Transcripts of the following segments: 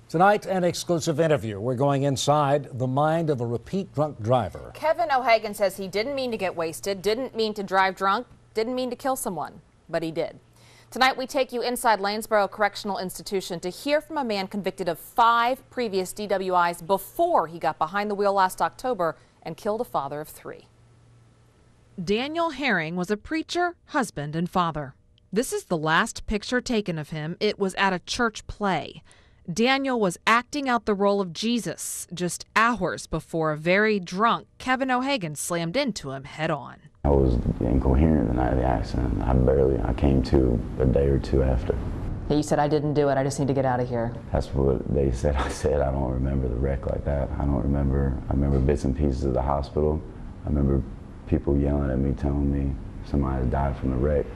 Tonight, an exclusive interview. We're going inside the mind of a repeat drunk driver. Kevin O'Hagan says he didn't mean to get wasted, didn't mean to drive drunk, didn't mean to kill someone, but he did. Tonight, we take you inside Lanesboro Correctional Institution to hear from a man convicted of 5 previous DWIs before he got behind the wheel last October and killed a father of 3. Daniel Herring was a preacher, husband, and father. This is the last picture taken of him. It was at a church play. Daniel was acting out the role of Jesus just hours before a very drunk Kevin O'Hagan slammed into him head-on. I was incoherent the night of the accident. I came to a day or two after. You said, I didn't do it, I just need to get out of here. That's what they said. I said, I don't remember the wreck like that. I remember bits and pieces of the hospital. I remember people yelling at me, telling me somebody had died from the wreck.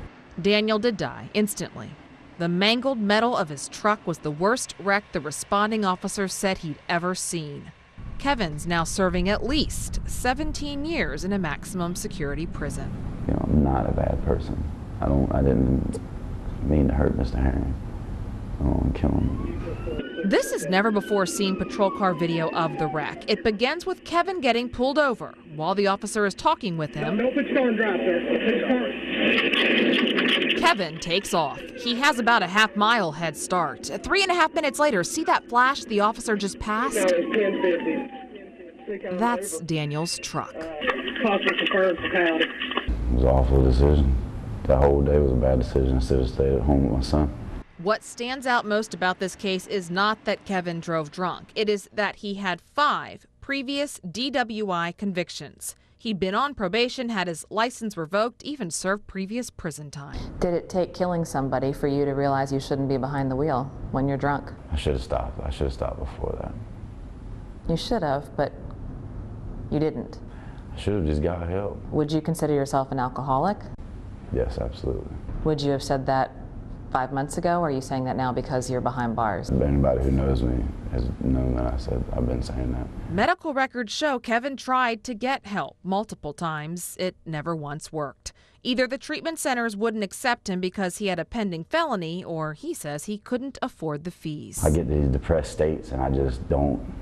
Daniel did die instantly. The mangled metal of his truck was the worst wreck the responding officers said he'd ever seen. Kevin's now serving at least 17 years in a maximum security prison. You know, I'm not a bad person. I didn't mean to hurt Mr. Herring. I don't want to kill him. This is never before seen patrol car video of the wreck. It begins with Kevin getting pulled over. While the officer is talking with him, Don't put your car and drive, sir. Put your car. Kevin takes off. He has about a half-mile head start. 3.5 minutes later, see that flash the officer just passed? No, it's 1050. That's Daniel's truck. Possible confirmed fatality. It was an awful decision. That whole day was a bad decision. I should have stayed at home with my son. What stands out most about this case is not that Kevin drove drunk. It is that he had 5 previous DWI convictions. He'd been on probation, had his license revoked, even served previous prison time. Did it take killing somebody for you to realize you shouldn't be behind the wheel when you're drunk? I should have stopped. I should have stopped before that. You should have, but you didn't. I should have just got help. Would you consider yourself an alcoholic? Yes, absolutely. Would you have said that 5 months ago, or are you saying that now because you're behind bars? Anybody who knows me has known that I've been saying that. Medical records show Kevin tried to get help multiple times. It never once worked. Either the treatment centers wouldn't accept him because he had a pending felony, or he says he couldn't afford the fees. I get these depressed states and I just don't,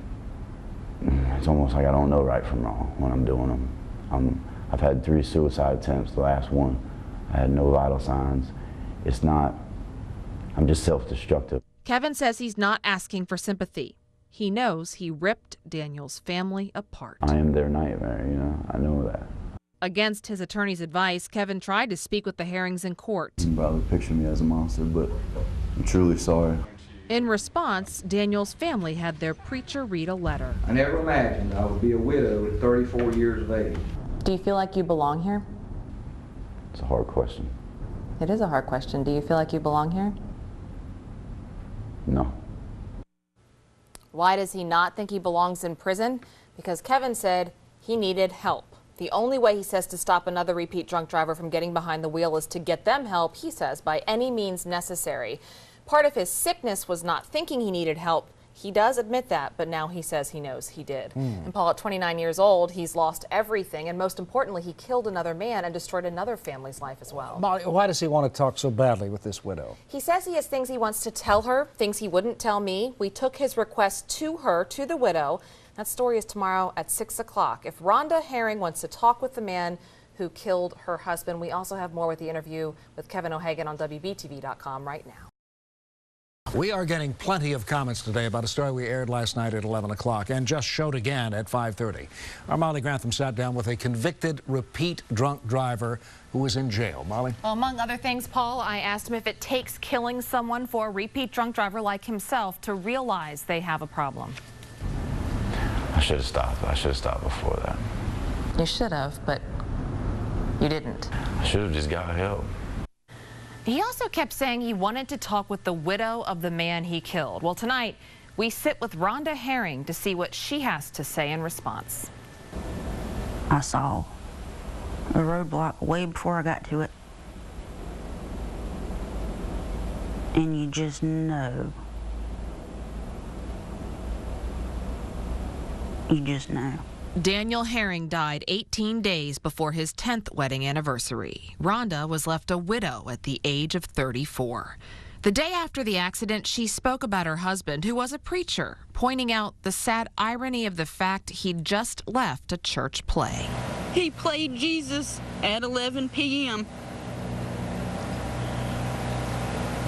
it's almost like I don't know right from wrong when I'm doing them. I've had 3 suicide attempts, the last one. I had no vital signs. It's not, I'm just self-destructive. Kevin says he's not asking for sympathy. He knows he ripped Daniel's family apart. I am their nightmare, you know, I know that. Against his attorney's advice, Kevin tried to speak with the Herrings in court. You probably picture me as a monster, but I'm truly sorry. In response, Daniel's family had their preacher read a letter. I never imagined I would be a widow at 34 years of age. Do you feel like you belong here? It's a hard question. It is a hard question. Do you feel like you belong here? No. Why does he not think he belongs in prison? Because Kevin said he needed help. The only way, he says, to stop another repeat drunk driver from getting behind the wheel is to get them help, he says, by any means necessary. Part of his sickness was not thinking he needed help. He does admit that, but now he says he knows he did. And Paul, at 29 years old, he's lost everything, and most importantly, he killed another man and destroyed another family's life as well. Molly, why does he want to talk so badly with this widow? He says he has things he wants to tell her, things he wouldn't tell me. We took his request to her, to the widow. That story is tomorrow at 6 o'clock. If Rhonda Herring wants to talk with the man who killed her husband, we also have more with the interview with Kevin O'Hagan on Wbtv.com right now. We are getting plenty of comments today about a story we aired last night at 11 o'clock and just showed again at 5:30. Our Molly Grantham sat down with a convicted repeat drunk driver who is in jail. Molly? Well, among other things, Paul, I asked him if it takes killing someone for a repeat drunk driver like himself to realize they have a problem. I should have stopped. I should have stopped before that. You should have, but you didn't. I should have just got help. He also kept saying he wanted to talk with the widow of the man he killed. Well, tonight, we sit with Rhonda Herring to see what she has to say in response. I saw a roadblock way before I got to it. And you just know. You just know. Daniel Herring died 18 days before his 10th wedding anniversary. Rhonda was left a widow at the age of 34. The day after the accident, she spoke about her husband, who was a preacher, pointing out the sad irony of the fact he'd just left a church play. He played Jesus at 11 p.m.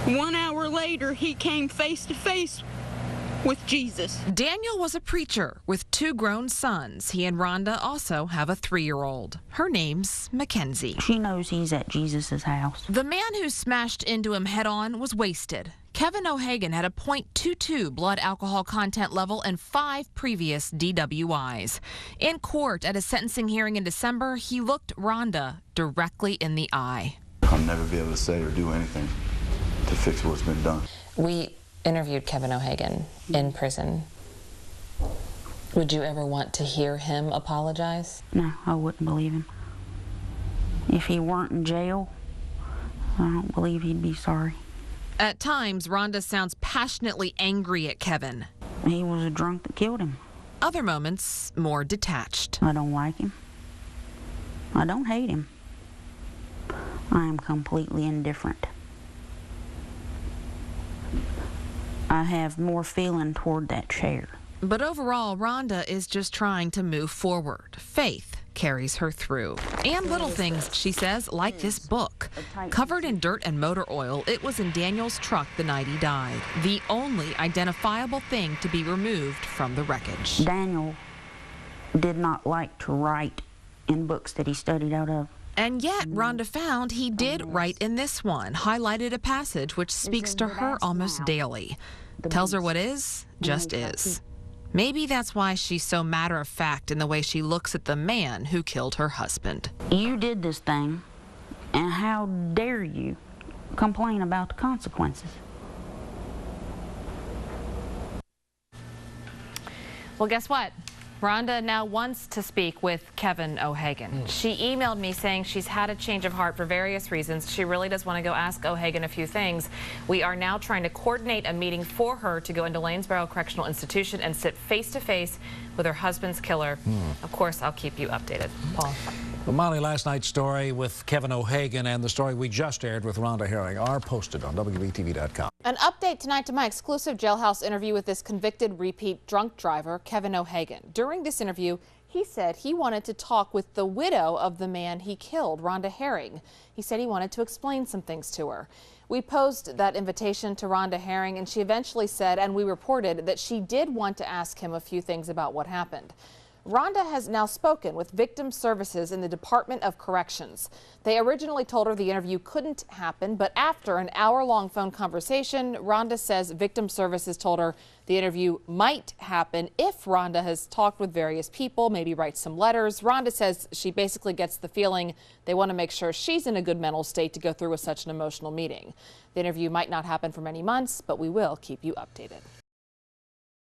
1 hour later, he came face to face with Jesus. Daniel was a preacher with 2 grown sons. He and Rhonda also have a 3-year-old. Her name's Mackenzie. She knows he's at Jesus' house. The man who smashed into him head-on was wasted. Kevin O'Hagan had a .22 blood alcohol content level and 5 previous DWIs. In court at a sentencing hearing in December, he looked Rhonda directly in the eye. I'll never be able to say or do anything to fix what's been done. We interviewed Kevin O'Hagan in prison. Would you ever want to hear him apologize? No, I wouldn't believe him. If he weren't in jail, I don't believe he'd be sorry. At times, Rhonda sounds passionately angry at Kevin. He was a drunk that killed him. Other moments, more detached. I don't like him. I don't hate him. I am completely indifferent. I have more feeling toward that chair. But overall, Rhonda is just trying to move forward. Faith carries her through. And little things, she says, like this book. Covered in dirt and motor oil, it was in Daniel's truck the night he died. The only identifiable thing to be removed from the wreckage. Daniel did not like to write in books that he studied out of. And yet, Rhonda found he did write in this one, highlighted a passage which speaks to her almost daily. Tells her what is, just is. Maybe that's why she's so matter-of-fact in the way she looks at the man who killed her husband. You did this thing, and how dare you complain about the consequences? Well, guess what? Rhonda now wants to speak with Kevin O'Hagan. She emailed me saying she's had a change of heart for various reasons. She really does want to go ask O'Hagan a few things. We are now trying to coordinate a meeting for her to go into Lanesboro Correctional Institution and sit face-to-face with her husband's killer. Of course, I'll keep you updated. Paul. Well, Molly, last night's story with Kevin O'Hagan and the story we just aired with Rhonda Herring are posted on Wbtv.com. An update tonight to my exclusive jailhouse interview with this convicted repeat drunk driver, Kevin O'Hagan. During this interview, he said he wanted to talk with the widow of the man he killed, Rhonda Herring. He said he wanted to explain some things to her. We posed that invitation to Rhonda Herring, and she eventually said, and we reported, that she did want to ask him a few things about what happened. Rhonda has now spoken with Victim Services in the Department of Corrections. They originally told her the interview couldn't happen, but after an hour-long phone conversation, Rhonda says Victim Services told her the interview might happen if Rhonda has talked with various people, maybe write some letters. Rhonda says she basically gets the feeling they want to make sure she's in a good mental state to go through with such an emotional meeting. The interview might not happen for many months, but we will keep you updated.